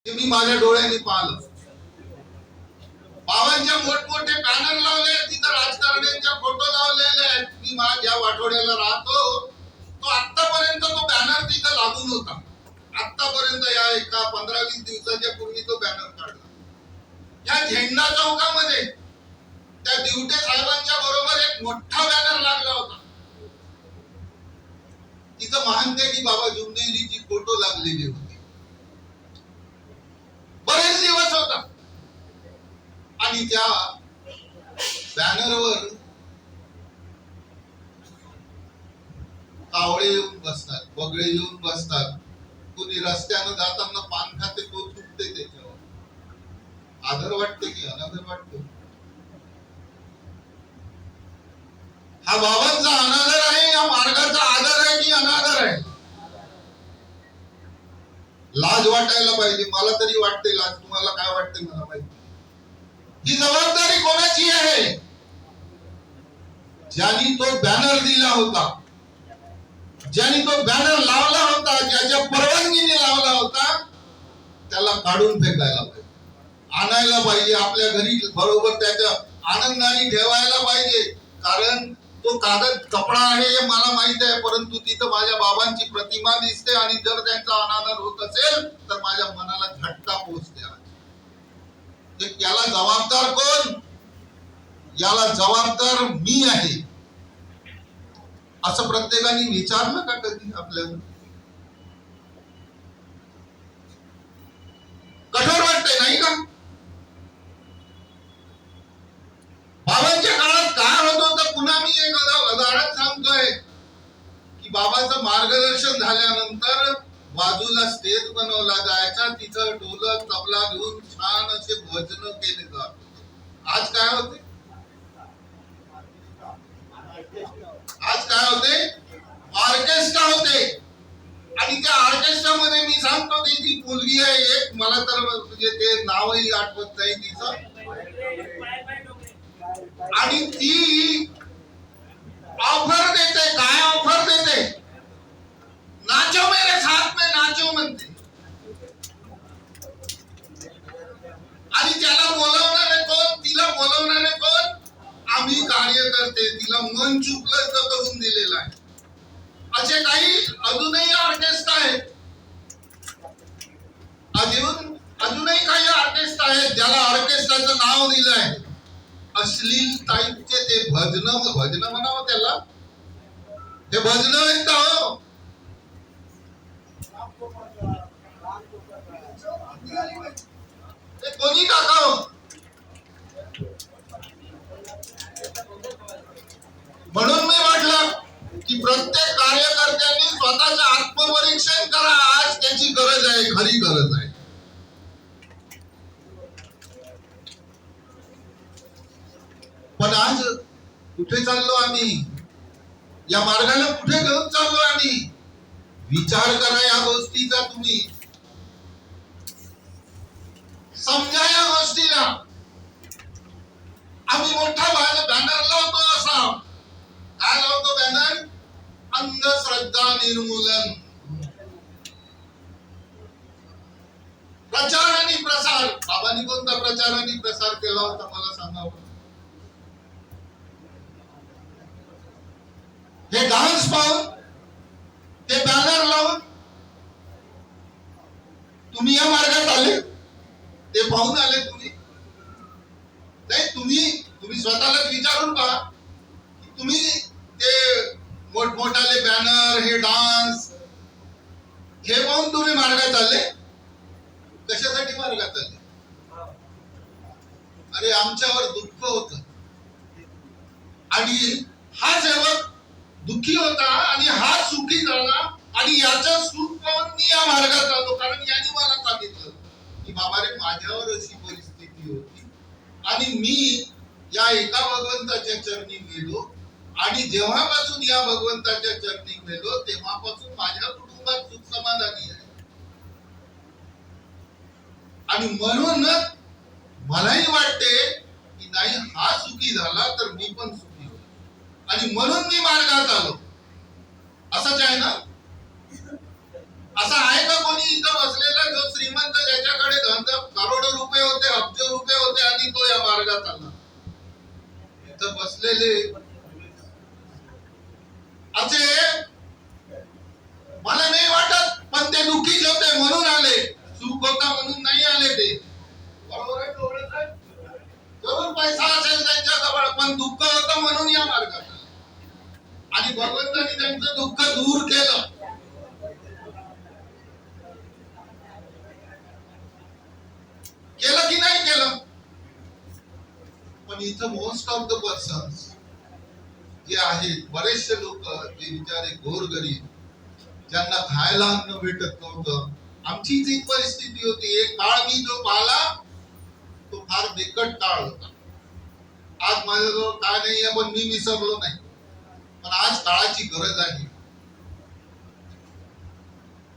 मी माझ्या डोळ्यांनी पाहिलं. बाबांच्या मोठमोठे बॅनर लावले, तिथं राजकारण्यांच्या फोटो लावलेले आहेत. मी माझ्या वाठोड्याला राहतो, तो आतापर्यंत तो बॅनर तिथं लागून होता. आतापर्यंत या एका 15-20 दिवसाच्या पूर्वी तो बॅनर काढला. या झेंडा चौकामध्ये त्या दिवटे साहेबांच्या बरोबर एक मोठा बॅनर लागला होता. तिथं महानतेची बाबा जुमदेवजीची फोटो लागलेली होती. बरेच दिवस होता आणि त्या बॅनरवर कावळे येऊन बसतात, बगळे येऊन बसतात. कुणी रस्त्यानं जाताना पान खाते, तो चुकते त्याच्यावर. आदर वाटते की अनादर वाटते? हा बाबांचा अनादर आहे, या मार्गाचा आदर आहे की अनादर आहे? लाज वाटायला पाहिजे. मला तरी वाटते लाज. तुम्हाला काय वाटते मला माहिती. ही जबाबदारी कोणाची आहे? ज्यांनी तो बॅनर दिला होता, ज्यांनी तो बॅनर लावला होता, ज्याच्या परवानगीने लावला होता, त्याला काढून फेकायला पाहिजे, आणायला पाहिजे आपल्या घरी बरोबर, त्याच्या आनंदाने ठेवायला पाहिजे. कारण तो कागद कपडा आहे हे मला माहित आहे, परंतु तिथं माझ्या बाबांची प्रतिमा दिसते आणि जर त्यांचा अनादर होत असेल तर माझ्या मनाला झटका पोहोचते. याला जबाबदार कोण? याला जबाबदार मी आहे, असं प्रत्येकाने विचारलं का कधी आपल्याला? कठोर वाटतंय नाही का? बाबांच्या काळात काय होत होतं, पुन्हा मी एक उदाहरण सांगतोय की बाबांचं मार्गदर्शन झाल्यानंतर बाजूला स्टेज बनवला जायचा, तिथं ढोलक तबला घेऊन छान असे भजन केले जात. आज काय होते? आज काय होते? ऑर्केस्ट्रा होते. आणि त्या ऑर्केस्ट्रा मध्ये मी सांगतो की ती मुलगी आहे एक, मला तर म्हणजे ते नावही आठवत नाही तिचं, आणि ती ऑफर देते. काय ऑफर देते? नाचो मेरे साथ में नाचो म्हणते. आणि त्याला बोलवणारे कोण? तिला बोलवणारे कोण? आम्ही कार्यकर्ते. तिला मन चुकलं तर करून दिलेलं आहे. असे काही अजूनही ऑर्केस्ट्रा आहेत, अजूनही काही ऑर्केस्ट्रा आहेत ज्याला ऑर्केस्ट्राचं नाव दिलंय अश्लील टाईपचे ते भजन म्हणावं त्याला, ते भजन आहेत का हो? ते कोणी टाकावं? म्हणून मी म्हटलं की प्रत्येक कार्यकर्त्यांनी स्वतःचं आत्मपरीक्षण करा. आज त्याची गरज आहे, खरी गरज आहे. पण आज कुठे चाललो आम्ही? या मार्गाला कुठे घेऊन चाललो आम्ही? विचार करा या गोष्टीचा. तुम्ही समजा या गोष्टीला. आम्ही मोठा बॅनर लावतो, असा काय लावतो बॅनर? अंधश्रद्धा निर्मूलन, प्रचार आणि प्रसार. बाबांनी कोणता प्रचार आणि प्रसार केला होता मला सांगावं? हे डान्स पाहून, ते बॅनर लावून तुम्ही या मार्गात आले? ते पाहून आले तुम्ही? नाही, तुम्ही स्वतःलाच विचारून पहा. तुम्ही ते मोठमोठाले बॅनर, हे डान्स, हे पाहून तुम्ही मार्गात आले? कशासाठी मार्गात आले? अरे आमच्यावर दुःख होत आणि हा सेवक दुःखी होता आणि हा सुखी झाला आणि याचं सुख पाहून मी या मार्गात आलो. कारण यांनी मला सांगितलं की बाबा रे, माझ्यावर अशी परिस्थिती होती आणि मी या एका भगवंताच्या चरणी गेलो आणि जेव्हापासून या भगवंताच्या चरणी गेलो तेव्हापासून माझ्या कुटुंबात सुख समाधानी आहे. आणि म्हणूनच मलाही वाटते की नाही, हा सुखी झाला तर मी पण सुखी होईल आणि म्हणून मी मार्गात आलो. असंच आहे ना? असा आहे का कोणी इथं बसलेला जो श्रीमंत ज्याच्याकडे करोडो रुपये होते, अब्ज रुपये होते आणि तो या मार्गात आला? इथं बसलेले असे मला नाही वाटत, पण ते दुःखीच होते म्हणून आले, सुख होता म्हणून नाही आले ते. बरोबर आहे थोडं साहेब? जरूर पैसा असेल त्यांच्याजवळ, पण दुःख होतं म्हणून या मार्गात आले आणि भगवंतांनी त्यांचं दुःख दूर केलं. केलं की नाही केलं? पण इथं मोस्ट ऑफ द पर्सन्स जे आहेत, बरेचसे लोक जे बिचारे गोरगरीब, ज्यांना खायला अन्न भेटत नव्हतं, आमची जी परिस्थिती होती, एक काळ मी जो पाहिला तो फार बिकट काळ होता. आज माझ्याजवळ काय नाही आहे, पण मी विसरलो नाही. पण आज काळाची गरज आहे.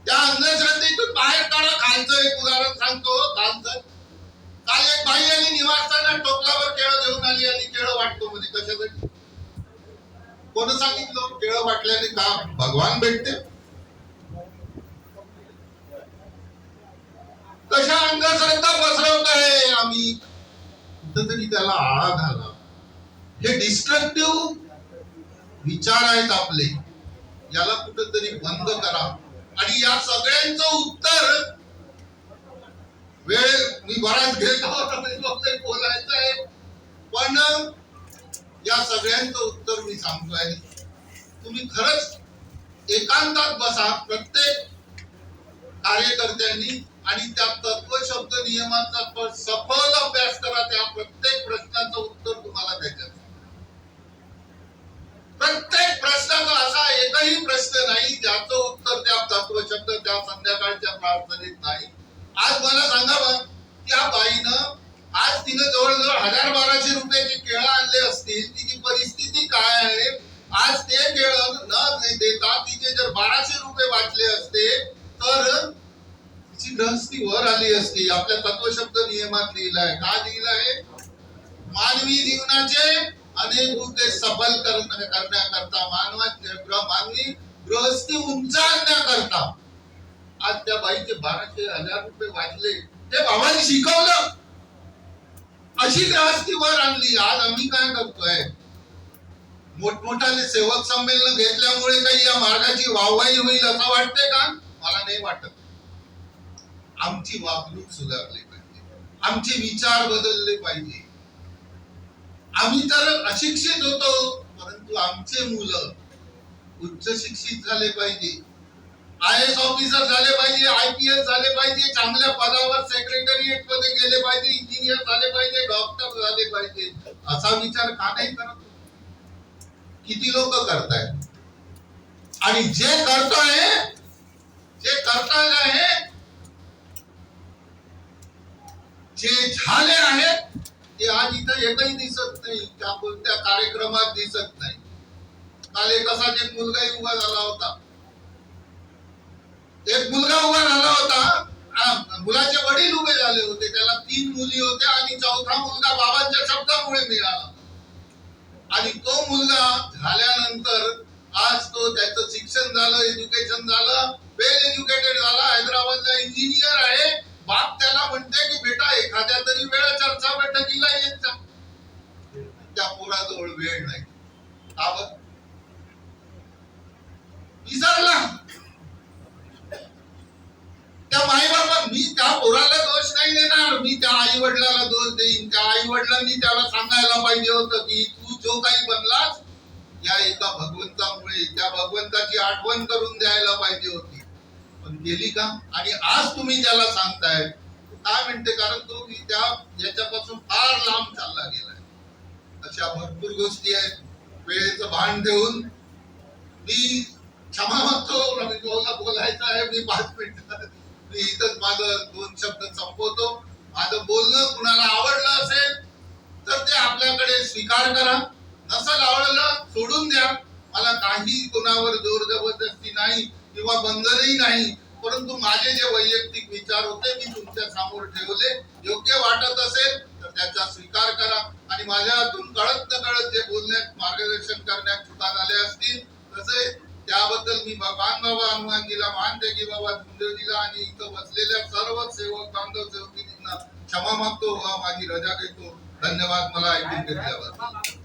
त्या अंधश्रद्धेतून बाहेर काढा. खालचं एक उदाहरण सांगतो. काल एक बाई आली निवासस्थानात, टोपलावर केळं घेऊन आली आणि केळं वाटतो म्हणे. कशासाठी? कोण सांगितलं? केळं वाटल्याने का भगवान भेटते? कशा अंधश्रद्धा पसरवत आहे आम्ही? कुठंतरी त्याला आळा घाला. हे डिस्ट्रक्टिव्ह विचार आहेत आपले, याला कुठंतरी बंद करा. आणि या सगळ्यांचं उत्तर, वेळ मी बराच घेत आहोत बोलायचं आहे, पण या सगळ्यांचं उत्तर मी सांगतोय. तुम्ही खरंच एकांतात बसा प्रत्येक कार्यकर्त्यांनी आणि त्या तत्वशब्द नियमांचा सखोल अभ्यास करा. त्या प्रत्येक प्रश्नाचं उत्तर तुम्हाला त्याच्यात. प्रत्येक प्रश्नाचा असा एकही प्रश्न नाही ज्याचं उत्तर त्या तत्वशब्द त्या संध्याकाळच्या प्रार्थनेत नाही. आज मला सांगा बघ, त्या बाईनं आज तिनं जवळजवळ 1000-1200 रुपयाची केळं आणले असतील, तिची परिस्थिती काय आहे? आज ते केळं न देता तिचे जर 1200 रुपये वाचले असते तर तिची गृहस्थी वर आली असती. आपल्या तत्वशब्द नियमात लिहिलंय. काय लिहिलंय? मानवी जीवनाचे अनेक मुद्दे सफल करण्याकरता, मानवी गृहस्थी उंच आणण्याकरता आज त्या बाईचे 1200-1000 रुपये वाचले. ते बाबांनी शिकवलं, अशी गृहस्थी वर आणली. आज आम्ही काय करतोय? मोठमोठाले सेवक संमेलन घेतल्यामुळे काही या मार्गाची वाहवाही होईल असं वाटतंय का? मला नाही वाटत. आमची वागणूक सुधारली पाहिजे, आमचे विचार बदलले पाहिजे. आम्ही तर अशिक्षित होतो, परंतु आमचे मुलं उच्च शिक्षित झाले पाहिजे, IAS ऑफिसर झाले पाहिजे, IPS झाले पाहिजे, चांगल्या पदावर सेक्रेटरीएट मध्ये गेले पाहिजे, इंजिनियर झाले पाहिजे, डॉक्टर झाले पाहिजे. असा विचार का नाही करत? किती लोक करतायत? आणि जे करताय जे झाले आहेत ते आज इथं एकही दिसत नाही, त्या कोणत्या कार्यक्रमात दिसत नाही. काल एक असाच एक मुलगाही उभा झाला होता. मुलाचे वडील उभे झाले होते. त्याला 3 मुली होत्या आणि 4था मुलगा बाबांच्या शब्दामुळे मिळाला. आणि तो मुलगा झाल्यानंतर आज तो त्याचं शिक्षण झालं, एज्युकेशन झालं, वेल एज्युकेटेड झाला, हैदराबादला इंजिनियर आहे. बाप त्याला म्हणते की बेटा एखाद्या तरी वेळा चर्चा बैठकीला येत जा. त्या पोराजवळ वेळ नाही. विसरला. त्या माईबाबा, मी त्या पोराला दोष नाही देणार, मी त्या आई वडिलाला दोष देईन. त्या आई वडिलांनी त्याला सांगायला पाहिजे होतं की तू जो काही बनलास या एका भगवंतामुळे, त्या भगवंताची आठवण करून द्यायला पाहिजे होती, पण केली का? आणि आज तुम्ही त्याला सांगताय काय म्हणते? कारण तो याच्यापासून फार लांब चालला गेलाय. अशा भरपूर गोष्टी आहेत. वेळेचं भान ठेवून मी क्षमा मागतो. बोलायचं आहे मी 5 मिनिटात. मी इथंच माझं 2 शब्द संपवतो. माझं बोलणं कुणाला आवडलं असेल तर ते आपल्याकडे स्वीकार करा, नसेल आवडलं सोडून द्या. मला काही कोणावर जोर जबरदस्ती नाही किंवा बंधनही नाही, परंतु माझे जे वैयक्तिक विचार होते मी तुमच्या समोर ठेवले. योग्य वाटत असेल तर त्याचा स्वीकार करा. आणि माझ्या हातून कळत न कळत जे बोलण्यात मार्गदर्शन करण्यात चुका झाल्या असतील, तसे त्याबद्दल मी भगवान बाबा हनुमानजीला मानते की बाबा झुंजजीला आणि इथं बसलेल्या सर्व सेवक बांधव सेवकींना क्षमा मागतो व माझी रजा घेतो. धन्यवाद मला ऐकून घेतल्याबद्दल.